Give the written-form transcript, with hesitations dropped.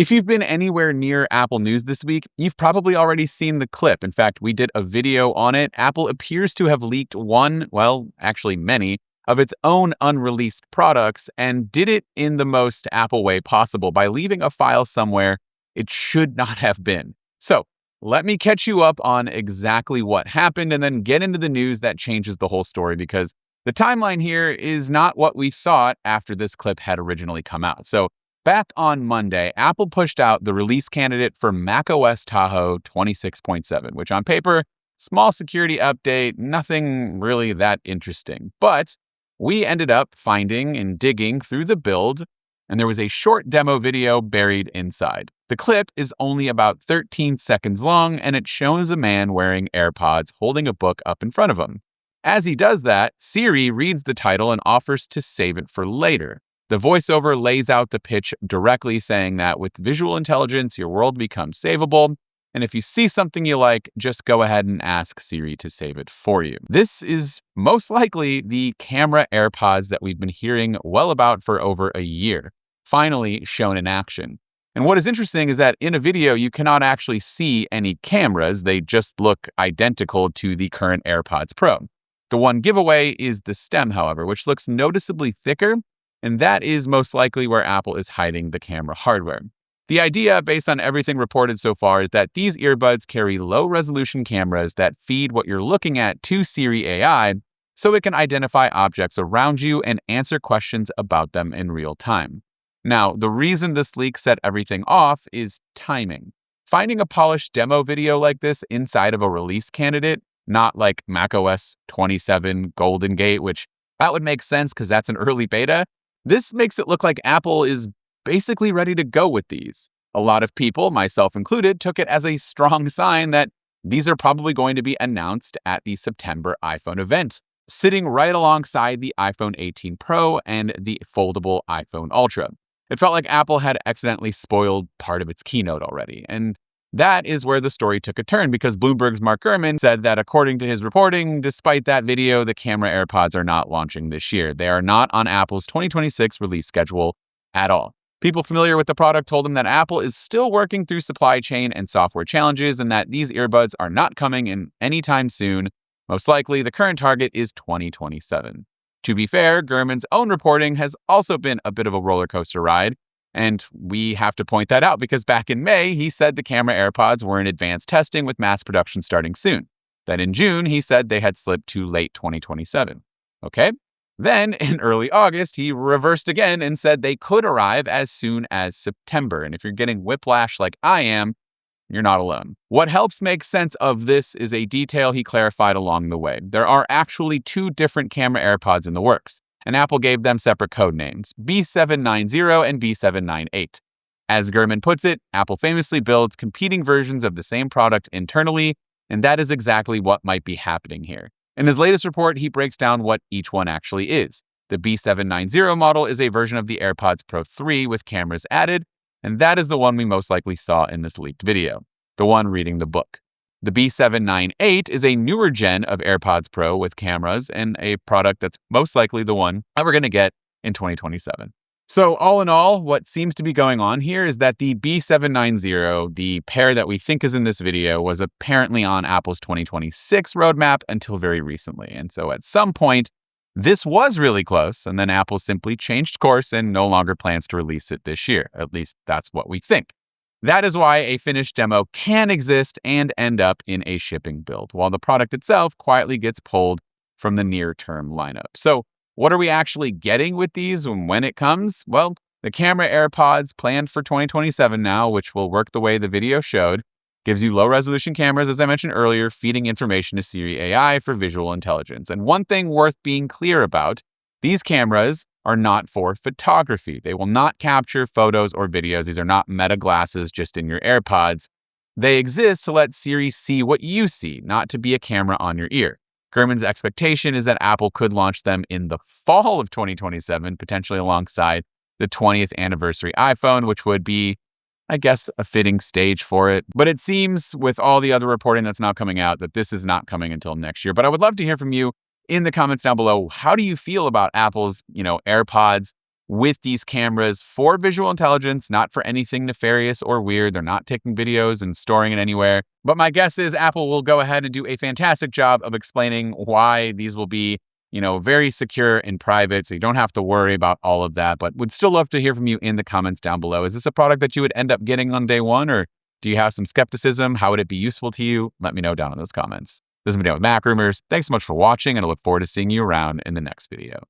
If you've been anywhere near Apple News this week, you've probably already seen the clip. In fact, we did a video on it. Apple appears to have leaked actually many, of its own unreleased products and did it in the most Apple way possible by leaving a file somewhere it should not have been. So let me catch you up on exactly what happened and then get into the news that changes the whole story, because the timeline here is not what we thought after this clip had originally come out. So back on Monday, Apple pushed out the release candidate for macOS Tahoe 26.7, which on paper, small security update, nothing really that interesting. But we ended up finding and digging through the build, and there was a short demo video buried inside. The clip is only about 13 seconds long, and it shows a man wearing AirPods holding a book up in front of him. As he does that, Siri reads the title and offers to save it for later. The voiceover lays out the pitch directly, saying that with visual intelligence, your world becomes savable. And if you see something you like, just go ahead and ask Siri to save it for you. This is most likely the camera AirPods that we've been hearing well about for over a year, finally shown in action. And what is interesting is that in a video, you cannot actually see any cameras. They just look identical to the current AirPods Pro. The one giveaway is the stem, however, which looks noticeably thicker. And that is most likely where Apple is hiding the camera hardware. The idea, based on everything reported so far, is that these earbuds carry low-resolution cameras that feed what you're looking at to Siri AI, so it can identify objects around you and answer questions about them in real time. Now, the reason this leak set everything off is timing. Finding a polished demo video like this inside of a release candidate, not like macOS 27 Golden Gate, which that would make sense because that's an early beta. This makes it look like Apple is basically ready to go with these. A lot of people, myself included, took it as a strong sign that these are probably going to be announced at the September iPhone event, sitting right alongside the iPhone 18 Pro and the foldable iPhone Ultra. It felt like Apple had accidentally spoiled part of its keynote already, and that is where the story took a turn, because Bloomberg's Mark Gurman said that according to his reporting, despite that video, the camera AirPods are not launching this year. They are not on Apple's 2026 release schedule at all. People familiar with the product told him that Apple is still working through supply chain and software challenges and that these earbuds are not coming in anytime soon. Most likely, the current target is 2027. To be fair, Gurman's own reporting has also been a bit of a roller coaster ride. And we have to point that out because back in May, he said the camera AirPods were in advanced testing with mass production starting soon. Then in June, he said they had slipped to late 2027. Okay. Then in early August, he reversed again and said they could arrive as soon as September. And if you're getting whiplash like I am, you're not alone. What helps make sense of this is a detail he clarified along the way. There are actually two different camera AirPods in the works, and Apple gave them separate code names, B790 and B798. As Gurman puts it, Apple famously builds competing versions of the same product internally, and that is exactly what might be happening here. In his latest report, he breaks down what each one actually is. The B790 model is a version of the AirPods Pro 3 with cameras added, and that is the one we most likely saw in this leaked video, the one reading the book. The B798 is a newer gen of AirPods Pro with cameras and a product that's most likely the one that we're going to get in 2027. So all in all, what seems to be going on here is that the B790, the pair that we think is in this video, was apparently on Apple's 2026 roadmap until very recently. And so at some point, this was really close, and then Apple simply changed course and no longer plans to release it this year. At least that's what we think. That is why a finished demo can exist and end up in a shipping build, while the product itself quietly gets pulled from the near-term lineup. So what are we actually getting with these when it comes? Well, the camera AirPods planned for 2027 now, which will work the way the video showed, gives you low-resolution cameras, as I mentioned earlier, feeding information to Siri AI for visual intelligence. And one thing worth being clear about, these cameras are not for photography. They will not capture photos or videos. These are not meta glasses just in your AirPods. They exist to let Siri see what you see, not to be a camera on your ear. Gurman's expectation is that Apple could launch them in the fall of 2027, potentially alongside the 20th anniversary iPhone, which would be, I guess, a fitting stage for it. But it seems with all the other reporting that's now coming out that this is not coming until next year. But I would love to hear from you in the comments down below. How do you feel about Apple's, AirPods with these cameras for visual intelligence, not for anything nefarious or weird. They're not taking videos and storing it anywhere. But my guess is Apple will go ahead and do a fantastic job of explaining why these will be, very secure and private, so you don't have to worry about all of that. But would still love to hear from you in the comments down below. Is this a product that you would end up getting on day one, or do you have some skepticism? How would it be useful to you? Let me know down in those comments. This has been Dan with MacRumors. Thanks so much for watching, and I look forward to seeing you around in the next video.